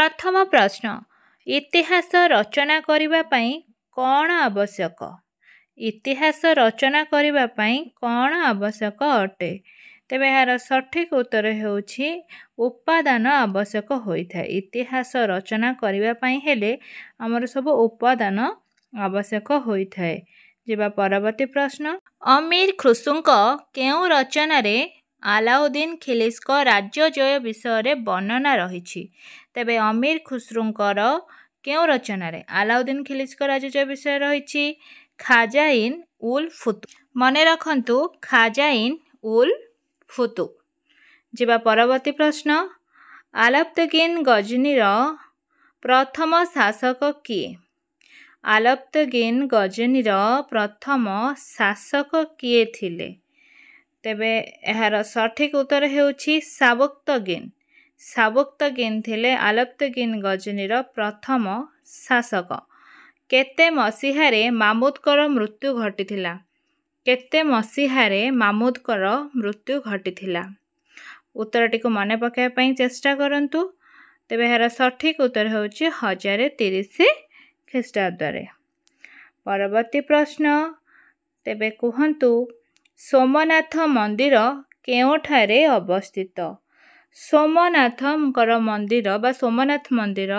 प्रथम प्रश्न इतिहास रचना करिबा पई कौन आवश्यक? इतिहास रचना करिबा पई कौन आवश्यक अटे? तेबे यार सठिक उत्तर हेउछि उपादान आवश्यक होइथाय। इतिहास रचना करिबा पई हेले हमर सब उपादान आवश्यक होइथाय। जेबा परवर्ती प्रश्न अमीर खुसरोंक केउ रचना रे आलाउद्दीन खिलजिक राज्य जय विषय वर्णना रही। तेबे अमीर खुसरोंकर केउ रचना रे आलाउद्दीन खिलजिक राज्य जय विषय रही खाजा-इन उल फुतुह। मने रखंतु खाजा-इन उल फुतुह। जेबा परवर्ती प्रश्न आलाउद्दीन गजनीर प्रथम शासक किए? आलाउद्दीन गजनीर प्रथम शासक किए थिले? तेबे एहार सठिक उत्तर हेउछि साबुक्तगिन। साबुक्तगिन थिले आलाउद्दीन गजनीर प्रथम शासक। केते मसीहारे मामुदकर मृत्यु घटिथिला? केते मसीहारे मामुदकर मृत्यु घटिथिला? उत्तरटी को मने पकाइबा पई चेष्टा करंतु। तेबे एहार सठिक उत्तर हेउछि 1030 ख्रीष्टाब्दरे। परवर्ती प्रश्न तेबे कुहंतु सोमनाथ मंदिर केउठारे अवस्थित? सोमनाथकर मंदिर बा सोमनाथ मंदिर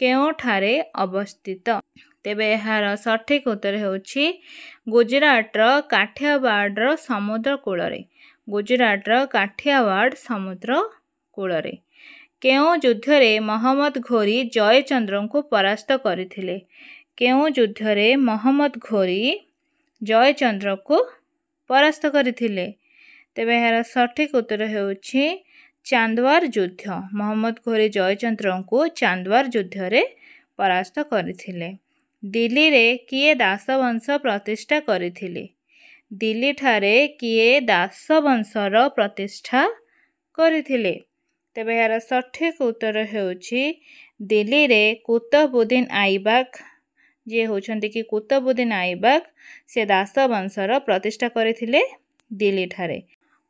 केउठारे अवस्थित? तेबे एहार सठिक उत्तर हेउछि गुजरातर काठियावाड़ समुद्र कूलरे। गुजरातर काठियावाड़ समुद्र कूलरे। केउ युद्धरे महम्मद घोरी जयचंद्र को परास्त करथिले? केउ युद्धरे महम्मद घोरी जयचंद्र को परास्त करथिले? तेबे एहार सठिक उत्तर हेउछि चांदवार युद्ध। महम्मद घोरी जयचंद्र को चांदवार युद्ध रे परास्त करथिले। दिल्ली रे किए दासवंश प्रतिष्ठा करथिले? दिल्ली ठारे किए दासवंशर प्रतिष्ठा करथिले? तेबे एहार सठिक उत्तर हेउछि दिल्ली रे कुतुबुद्दीन ऐबक जे होछन्ति कि कुतुबुद्दीन ऐबक से दासवंशर प्रतिष्ठा करथिले दिल्ली ठारे।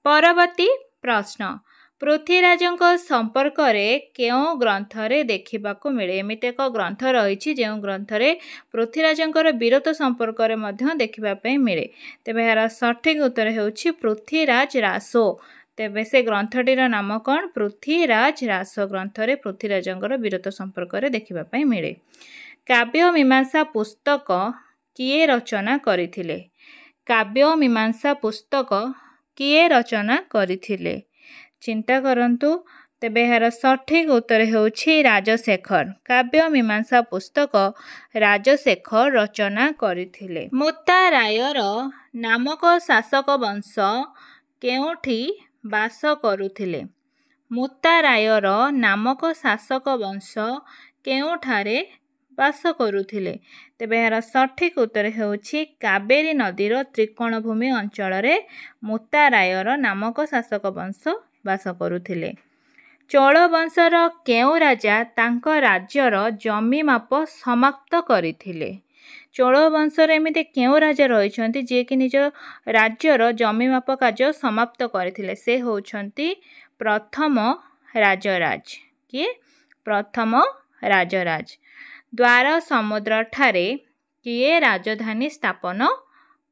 परवर्ती प्रश्न पृथ्वीराजଙ୍କ संपर्करे केउ ग्रंथरे देखिबाकू मिले? एमिति एक ग्रंथ रहिछि जेउ ग्रंथरे पृथ्वीराजଙ୍କର वीरत्व संपर्करे मध्य देखिबा पई मिले। तेबे एहार सठिक उत्तर हेउछि पृथ्वीराज रासो। तेबे से ग्रंथटीर नाम कौन? पृथ्वीराज रासो ग्रंथरे पृथ्वीराजଙ୍କର वीरत्व संपर्करे देखिबा पई मिले। काव्य मीमांसा पुस्तक किए रचना करिथिले? काव्य मीमांसा पुस्तक किए रचना करिथिले? चिंता करंतु। तेबे एहार सठिक उत्तर हेउछि राजशेखर। काव्य मीमांसा पुस्तक राजशेखर रचना करिथिले। मुत्तारायर नामक शासक वंश केउठी बास करुथिले? मुत्तारायर नामक शासक वंश केउठारे बास करुथिले? तेबे एहार सठिक उत्तर हेउछि कावेरी नदीर त्रिकोणभूमि अंचल मुत्तारायर नामक शासक वंश बास करुथिले। चोल वंशर केउ राजा तांक राज्यर जमी माप समाप्त करिथिले? चोल वंशर एमिति केउ राजा रहिछन्ति जे कि निज राज्यर जमी माप कार्य समाप्त करिथिले? से होछन्ति प्रथम राजराज। किए? प्रथम राजराज। द्वार समुद्र ठारे किए राजधानी स्थापन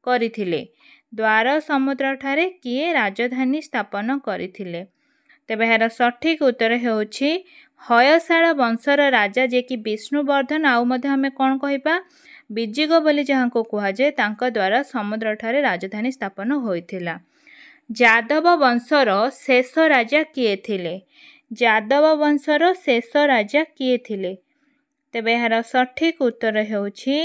करिथिले? द्वार समुद्र ठारे किए राजधानी स्थापन करिथिले? तेबे एहार सठिक उत्तर हेउछि हयशाल वंशर राजा जे कि विष्णुवर्धन आउ मध्ये हमें कोन कहिबा बिजिग बोली जहाको कुहा जाय तांका द्वारा समुद्र ठारे राजधानी स्थापन होइथिला। यादव वंशर शेष राजा किए थिले? यादव वंशर शेष राजा किए थिले? तेबे एहार सठिक उत्तर हेउछि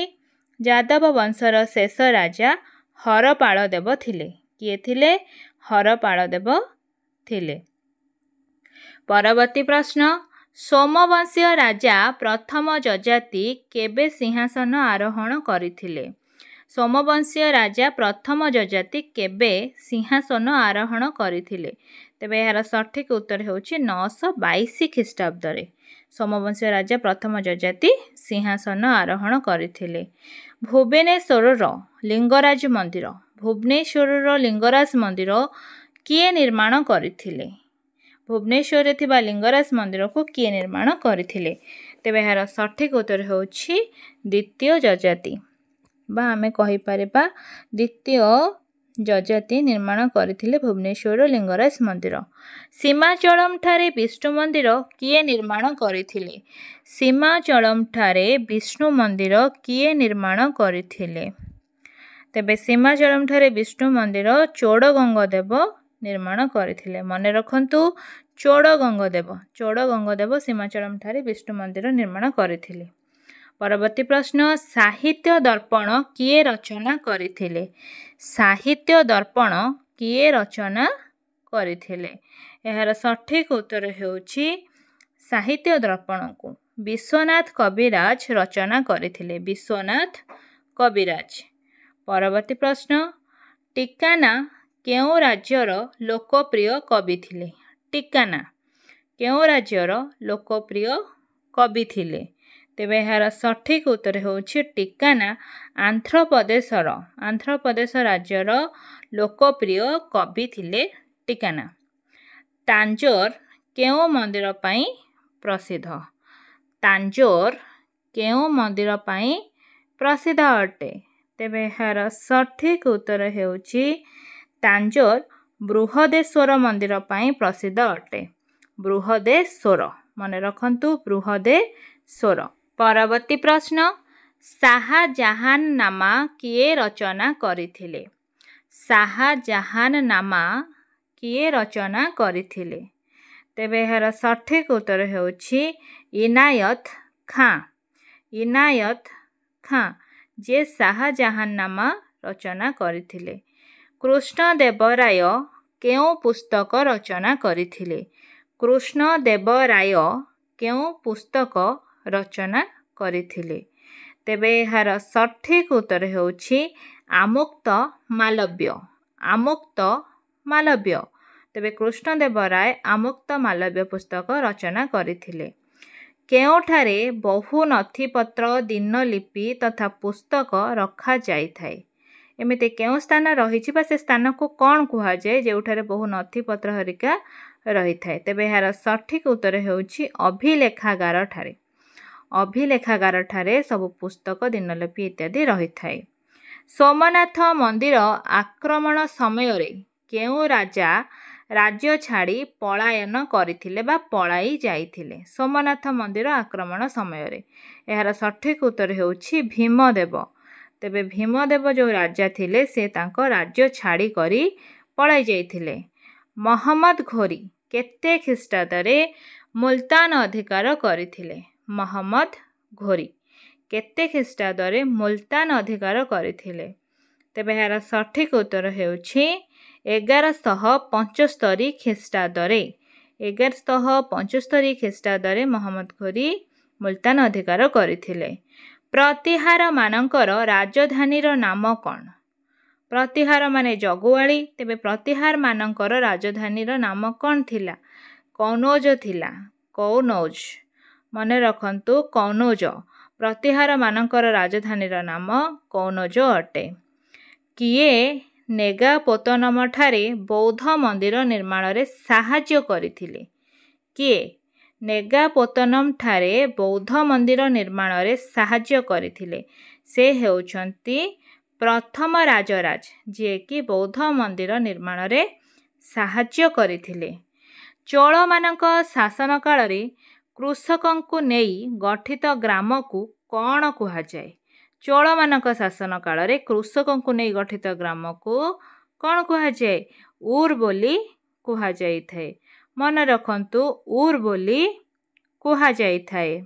यादव वंशर शेष राजा हरपाल देव थिले। किए थिले? हरपाल देव थिले। परवर्ती प्रश्न सोमवंशीय राजा प्रथम जजाति केबे सिंहासन आरोहण करिथिले? सोमवंशीय राजा प्रथम जजाति केबे सिंहासन आरोहण करिथिले? तेबे एहार सठिक उत्तर हेउछि 922 ख्रीष्टाब्दरे सोमवंशीय राजा प्रथम जजाति सिंहासन आरोहण करिथिले। भुवनेश्वरर लिंगराज मंदिर भुवनेश्वरर लिंगराज मंदिर किए निर्माण करिथिले? भुवनेश्वर थिबा लिंगराज मंदिर को किए निर्माण करथिले तेबे यार सठिक उत्तर होछि द्वितीय जजाति बा आमे कहि परिबा द्वितीय जजाति निर्माण करथिले भुवनेश्वर लिंगराज मंदिर। सीमाचलम ठारे विष्णु मंदिर किए निर्माण करथिले सीमाचलम ठारे विष्णु मंदिर किए निर्माण करथिले तेबे सीमाचलम ठारे विष्णु मंदिर चोड़गंगदेव निर्माण करथिले मने रखंतु चोड़गंगदेव सीमाचलम ठारे विष्णु मंदिर निर्माण करथिले। परवर्ती प्रश्न साहित्य दर्पण किए रचना करथिले साहित्य दर्पण किए रचना करथिले एहार सठिक उत्तर हेउछि साहित्य दर्पण को विश्वनाथ कविराज रचना करथिले विश्वनाथ कविराज। परवर्ती प्रश्न टिक्काना केउ राज्यर लोकप्रिय कवि थिले टिक्काना केउ राज्यर लोकप्रिय कवि थिले तेबे यार सठिक उत्तर होछि टिक्काना आंध्र प्रदेश राज्यर लोकप्रिय कवि थिले टिक्काना। तांजोर केउ मंदिर पई प्रसिद्ध तांजोर केउ मंदिर पई प्रसिद्ध अटे तेबे यार सठिक उत्तर हेउछि तांजोर बृहदेश्वर मंदिर पई प्रसिद्ध अटे बृहदेश्वर मने रखंतु बृहदेश्वर। परवर्ती प्रश्न शाहजहान नामा किए रचना करथिले शाहजहान नामा किए रचना करथिले तेबे यार सठिक उत्तर हेउछि इनायत खां जे शाहजहान नामा रचना करथिले। कृष्णदेवराय केउ पुस्तक रचना करथिले कृष्णदेवराय केउ पुस्तक रचना करथिले तेबे यार सठिक उत्तर हेउछि आमुक्त मालव्य तेबे कृष्णदेवराय आमुक्त मालव्य पुस्तक रचना करथिले। केउठारे बहु नथिपत्र दिनलिपि तथा पुस्तक रखा जाय थाए एमिते केउ स्थान रहिछि बा से स्थान को कोन कुहा जाय जेउठारे बहु नथिपत्र हरिका रही थाए तेबे यार सठिक उत्तर हेउछि अभिलेखागार ठारे सब पुस्तक दिनलिपि इत्यादि रही थाए। सोमनाथ मंदिर आक्रमण समय रे केउ राजा राज्य छाड़ी पलायन करथिले बा पलाई जाइथिले सोमनाथ मंदिर आक्रमण समय रे यार सठिक उत्तर हेउछि भीमदेव तेबे भीमदेव जो राजा थिले से तांको राज्य छाड़ी करी पलाई जाइथिले। महम्मद घोरी केते ख्रीष्टाब्दरे मुल्तान अधिकार करथिले महम्मद घोरी केते ख्रीष्टाब्दरे मुल्तान अधिकार करथिले तेबे यार सठिक उत्तर हेउछि 1175 ख्रीष्टाब्दरे महम्मद घोरी मुल्तान अधिकार करथिले। प्रतिहार मानकर राजधानीर नाम कौन प्रतिहार माने जगुआली तेबे प्रतिहार मानकर राजधानीर नाम कौन थिला कौनौज थिला कौनौज मने रखंतु कौनौज प्रतिहार मानकर राजधानीर नाम कौनौज अटे। किए नेगापोतनम ठारे बौद्ध मंदिर निर्माण रे साहाय्य करथिले किए नेगापोतनम ठारे बौद्ध मंदिर निर्माण रे साहाय्य करथिले से हेउछंती प्रथम राजराज जे कि बौद्ध मंदिर निर्माण रे साहाय्य करथिले। चोल मानक शासन काल रे कृषकंकु नेई गठित ग्राम को कौन कुहा जाए चोल मानक शासन काल रे कृषकंकु नेई गठित ग्राम को कौन कुहा जाए ऊर बोली कुहा जाई थाए मन रखंतु ऊर बोली कुहा जाई थाए।